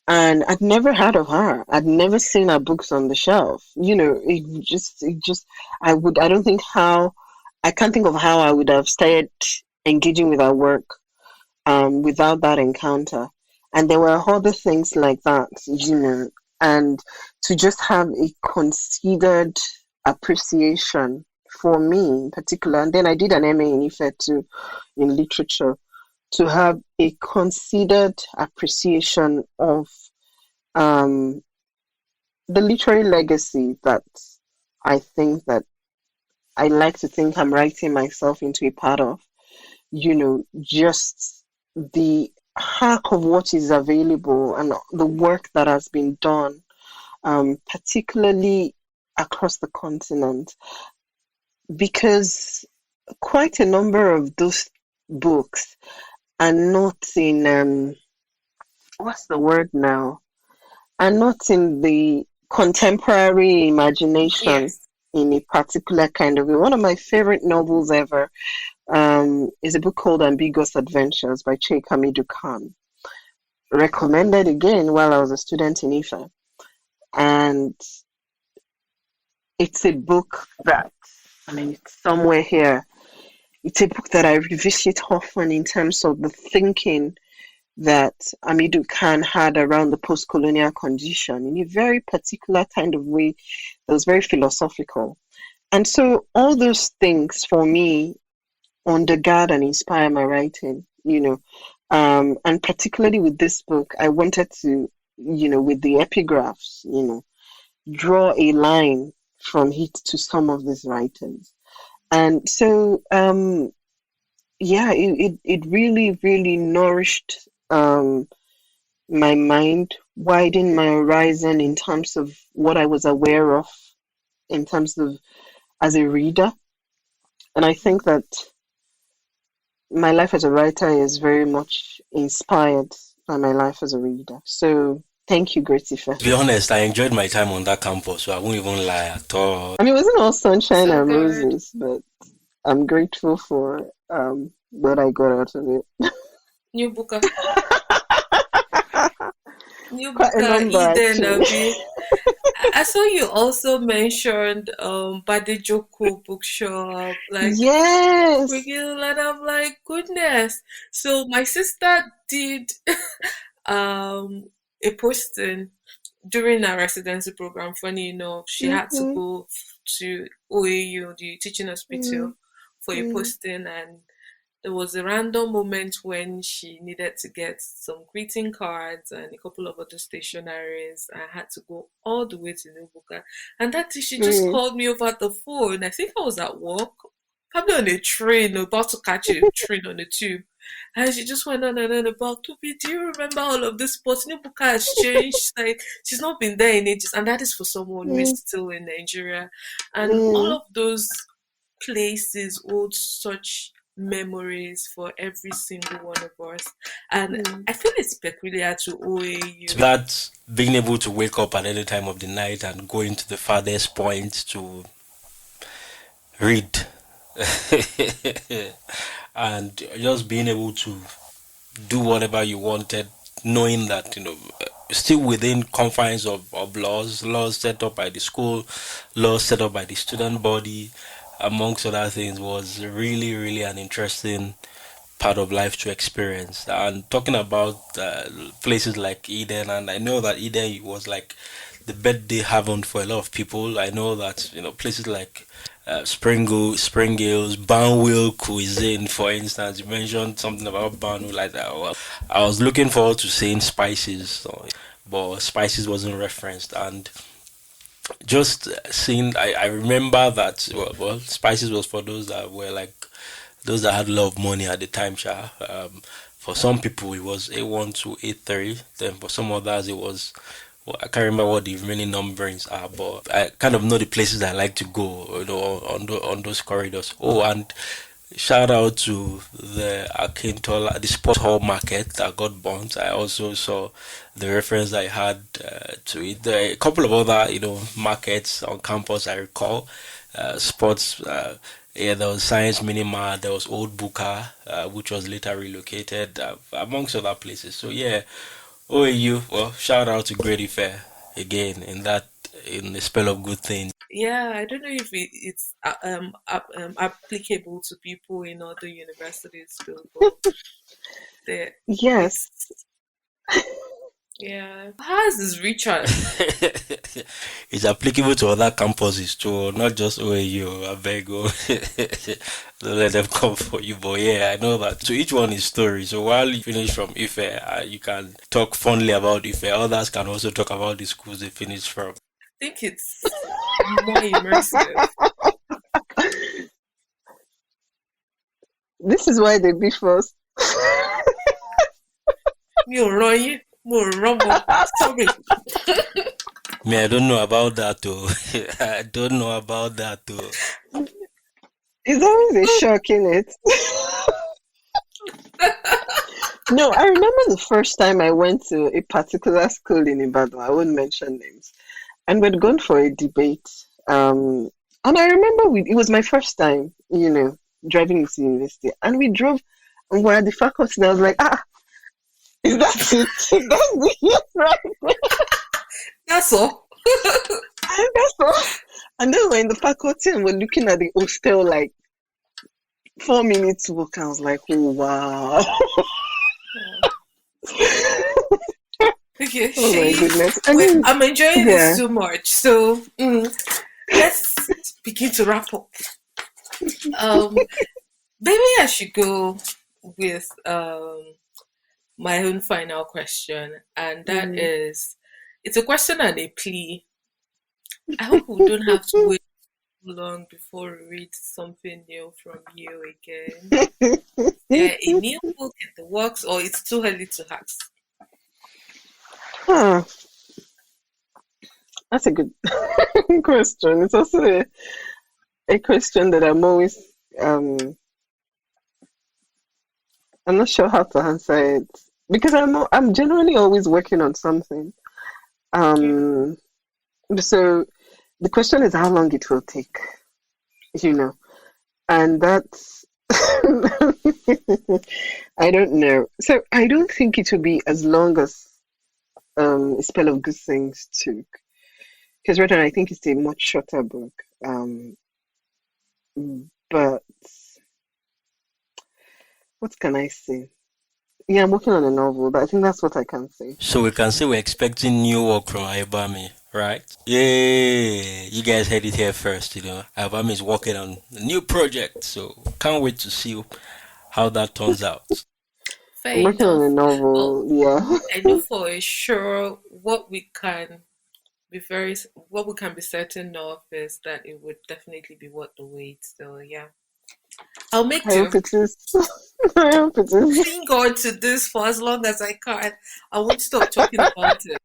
And I'd never heard of her. I'd never seen her books on the shelf. I can't think of how I would have started engaging with her work without that encounter. And there were other things like that, and to just have a considered appreciation for me in particular. And then I did an MA in Ife too, in literature, to have a considered appreciation of the literary legacy that I think that I like to think I'm writing myself into a part of, just the heart of what is available and the work that has been done, particularly across the continent, because quite a number of those books are not in what's the word now? Are not in the contemporary imagination in a particular kind of way. One of my favorite novels ever is a book called Ambiguous Adventures by Hamidu Khan. Recommended again while I was a student in Ife. And it's a book that, it's somewhere here. It's a book that I revisit often in terms of the thinking that Hamidu Khan had around the post-colonial condition in a very particular kind of way that was very philosophical. And so all those things for me undergird and inspire my writing, and particularly with this book, I wanted to, with the epigraphs, draw a line from it to some of these writers. And so, it really, really nourished my mind, widened my horizon in terms of what I was aware of, in terms of as a reader. And I think that my life as a writer is very much inspired by my life as a reader. So thank you, Great Ife. To be honest, I enjoyed my time on that campus, so I won't even lie at all. It wasn't all sunshine and roses, but I'm grateful for what I got out of it. New Booker. New Quite a Booker, number, Eden, actually. I saw you also mentioned Badejoko bookshop, like Yes. regular, and I'm like, goodness. So my sister did a posting during our residency program. Funny enough, she had to go to OAU, the teaching hospital, for a posting, and there was a random moment when she needed to get some greeting cards and a couple of other stationaries. I had to go all the way to New Booker. And that day she just called me over the phone. I think I was at work, probably on a train, about to catch a train on the tube. And she just went on and on about, Tupi, do you remember all of this? But New Booker has changed. Like, she's not been there in ages. And that is for someone who is still in Nigeria. And all of those places hold such memories for every single one of us, and I feel it's peculiar to OAU. That being able to wake up at any time of the night and going to the farthest point to read and just being able to do whatever you wanted, knowing that still within confines of laws set up by the school, laws set up by the student body, amongst other things, was really, really an interesting part of life to experience. And talking about places like Eden, and I know that Eden was like the birthday haven for a lot of people. I know that places like Spring Hills, Banwheel Cuisine, for instance. You mentioned something about Banwheel like that. Well, I was looking forward to saying Spices, but Spices wasn't referenced, and just seeing, I remember that, well, spices was for those that were like, those that had a lot of money at the time, sha. For some people it was A1 to A3, then for some others it was, well, I can't remember what the remaining numberings are, but I kind of know the places I like to go, on those corridors. Oh, and shout out to the Akintola, the sports hall market that got burnt. I also saw the reference I had to it. There are a couple of other, markets on campus. I recall sports. Yeah, there was Science Minima. There was Old Booker, which was later relocated, amongst other places. So yeah, OAU. Well, shout out to Grady Fair again in the spell of good things. Yeah, I don't know if it's applicable to people in other universities too, but Yes. it's yeah. Ours is richer. It's applicable to other campuses too, not just OAU. I beg you. Don't let them come for you. But yeah, I know that to each one is story. So while you finish from Ife, you can talk fondly about Ife. Others can also talk about the schools they finished from. I think it's more immersive. This is why they beef us. Mi ò rán yín, mo ò rán wọn. Sorry. Me, I don't know about that too. I don't know about that too. It's always a shock, in it. No, I remember the first time I went to a particular school in Ibadan. I won't mention names, and we'd gone for a debate. And I remember it was my first time, driving into university, and we drove, and we're at the faculty, and I was like, is that it? Is that it? Right? That's all. And that's all. And then we're in the faculty, and we're looking at the hostel, like 4 minutes walk. I was like, oh, wow. Okay, Oh my goodness. I wait, mean, I'm enjoying yeah. this so much. So let's begin to wrap up. Maybe I should go with my own final question, and that is, it's a question and a plea. I hope we don't have to wait too long before we read something new from you again. Yeah, a new book in the works, or it's too early to ask? Huh. That's a good question. It's also a question that I'm always I'm not sure how to answer it because I'm generally always working on something. Um, so the question is how long it will take, and that's I don't know. So I don't think it will be as long as a spell of good things took, because right now I think it's a much shorter book. But what can I say? Yeah, I'm working on a novel, but I think that's what I can say. So we can say we're expecting new work from Ayobami, right? Yeah, you guys heard it here first. Ayobami is working on a new project, so can't wait to see how that turns out. Fair I'm working on enough. a Well, novel, yeah. I know for sure what we can what we can be certain of is that it would definitely be worth the wait. So yeah, I'll make I hope do. it is. I hope it is. Cling on to this for as long as I can. I won't stop talking about it.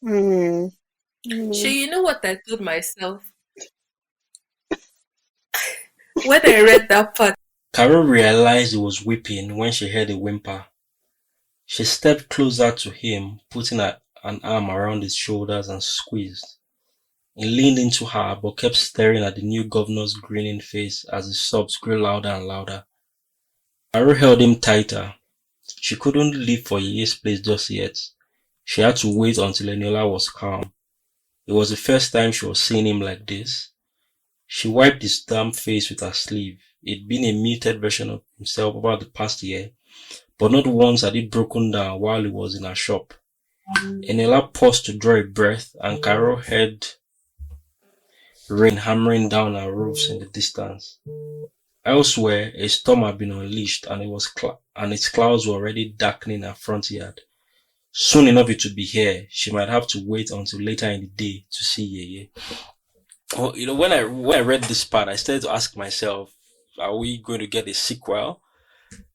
Hmm. You know what I told myself when I read that part? Carol realized he was weeping when she heard a whimper. She stepped closer to him, putting an arm around his shoulders and squeezed. He leaned into her but kept staring at the new governor's grinning face as his sobs grew louder and louder. Carol held him tighter. She couldn't leave for Yeye's place just yet. She had to wait until Eniola was calm. It was the first time she was seeing him like this. She wiped his damp face with her sleeve. He'd been a muted version of himself over the past year, but not once had he broken down while he was in her shop. Eniola paused to draw a breath, and Carol heard rain hammering down her roofs in the distance. Elsewhere, a storm had been unleashed and and its clouds were already darkening her front yard. Soon enough it would be here. She might have to wait until later in the day to see Yeye. Well, when I read this part, I started to ask myself, are we going to get a sequel?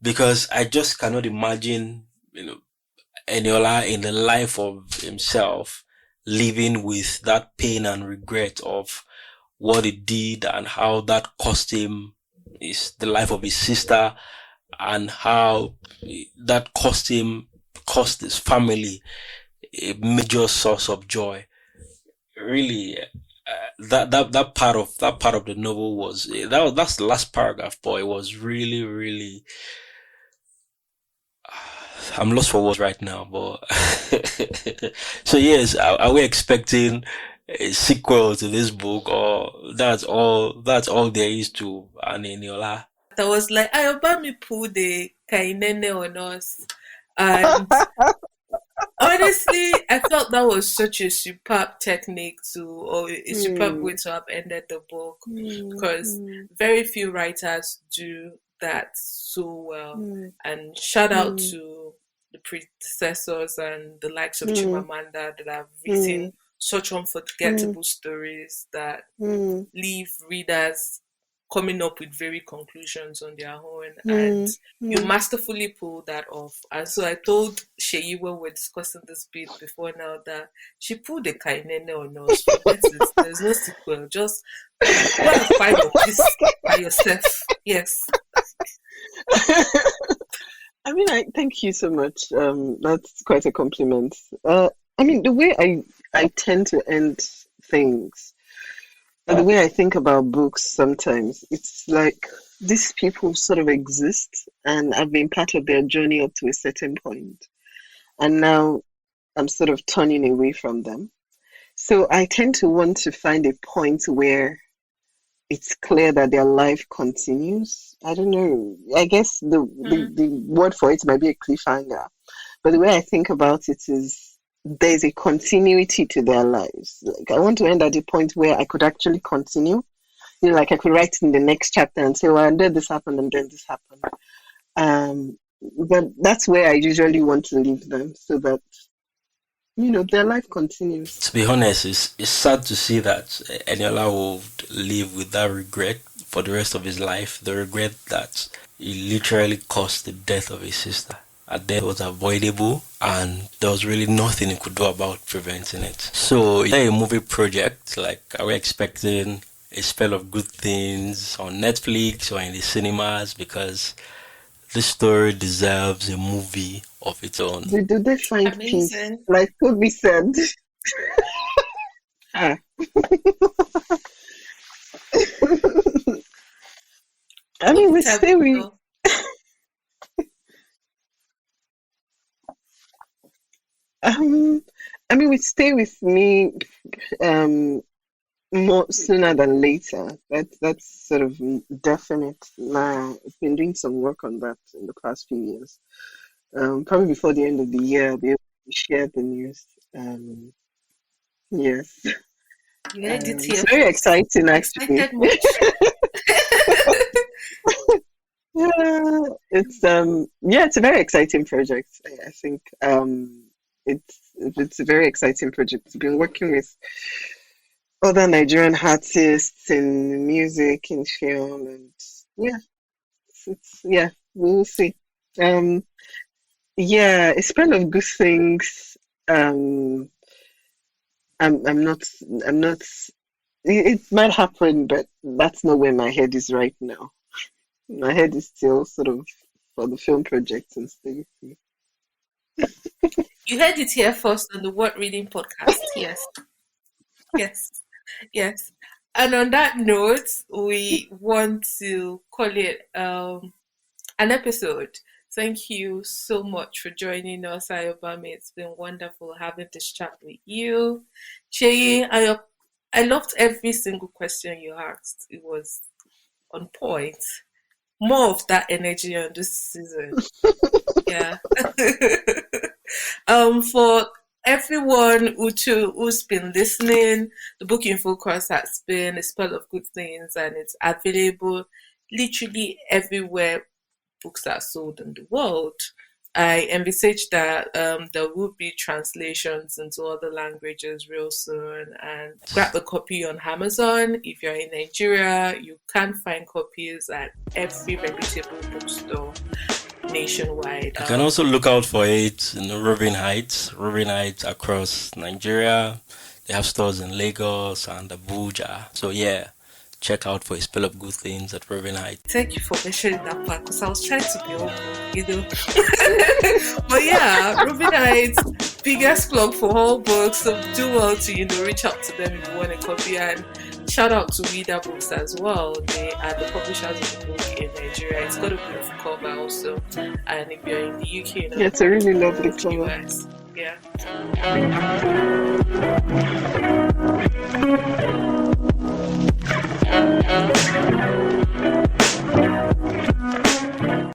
Because I just cannot imagine, Eniola in the life of himself, living with that pain and regret of what he did and how that cost him the life of his sister, and how that cost his family a major source of joy. Really, that part of the novel that's the last paragraph, but it was really, really. I'm lost for words right now, but so yes, are we expecting a sequel to this book, or that's all there is to Aneniola? That was like Ayobami pulled the kainene on us, and honestly, I felt that was such a superb technique or a superb way to have ended the book, because very few writers do that so well. And shout out to the predecessors and the likes of Chimamanda that have written such unforgettable stories that leave readers coming up with very conclusions on their own, and you masterfully pulled that off. And so I told Sheyi when we're discussing this bit before now that she pulled the kainene on us. Forget it. There's no sequel. Just go and find your peace by yourself. Yes. I mean, thank you so much. That's quite a compliment. I mean, the way I tend to end things, and the way I think about books sometimes, it's like these people sort of exist and I've been part of their journey up to a certain point. And now I'm sort of turning away from them. So I tend to want to find a point where it's clear that their life continues. I don't know. I guess the word for it might be a cliffhanger. But the way I think about it is there's a continuity to their lives. Like, I want to end at a point where I could actually continue. Like I could write in the next chapter and say, well, and then this happened and then this happened. But that's where I usually want to leave them, so that their life continues. To be honest, it's sad to see that Eniola will live with that regret for the rest of his life. The regret that he literally caused the death of his sister. A death was avoidable, and there was really nothing he could do about preventing it. So, is there a movie project? Like, are we expecting a spell of good things on Netflix or in the cinemas? Because this story deserves a movie of its own. Do they find Amazing. peace? Like Toby said. I mean, we stay with. I mean, we stay with me more sooner than later. That's sort of definite. Now, I've been doing some work on that in the past few years. Probably before the end of the year, I'll be able to share the news. Yes. You heard it here. It's very exciting, actually. It's a very exciting project. I think it's a very exciting project. I've been working with other Nigerian artists in music, in film, and we'll see. A spell of good things. I'm not. It might happen, but that's not where my head is right now. My head is still sort of for the film projects and stuff. You heard it here first on the Word Reading Podcast. Yes. And on that note, we want to call it an episode. Thank you so much for joining us, Ayobami. It's been wonderful having this chat with you. Cheyi, I loved every single question you asked. It was on point. More of that energy on this season. Yeah. For everyone who's been listening, the book in focus has been A Spell of Good Things, and it's available literally everywhere books are sold in the world. I envisage that there will be translations into other languages real soon, and grab a copy on Amazon. If you're in Nigeria, you can find copies at every reputable bookstore nationwide. You can also look out for it in Roving Heights across Nigeria. They have stores in Lagos and Abuja. So yeah, check out for a spell of good things at Roving Heights. Thank you for mentioning that part, because I was trying to be humble, you know. But yeah, Ruby Knight's biggest plug for all books. So do well to, you know, reach out to them if you want a copy, and shout out to Reader Books as well. They are the publishers of the book in Nigeria. It's got a beautiful cover also, and if you're in the UK, you know, Yeah, it's a really lovely cover. US, yeah.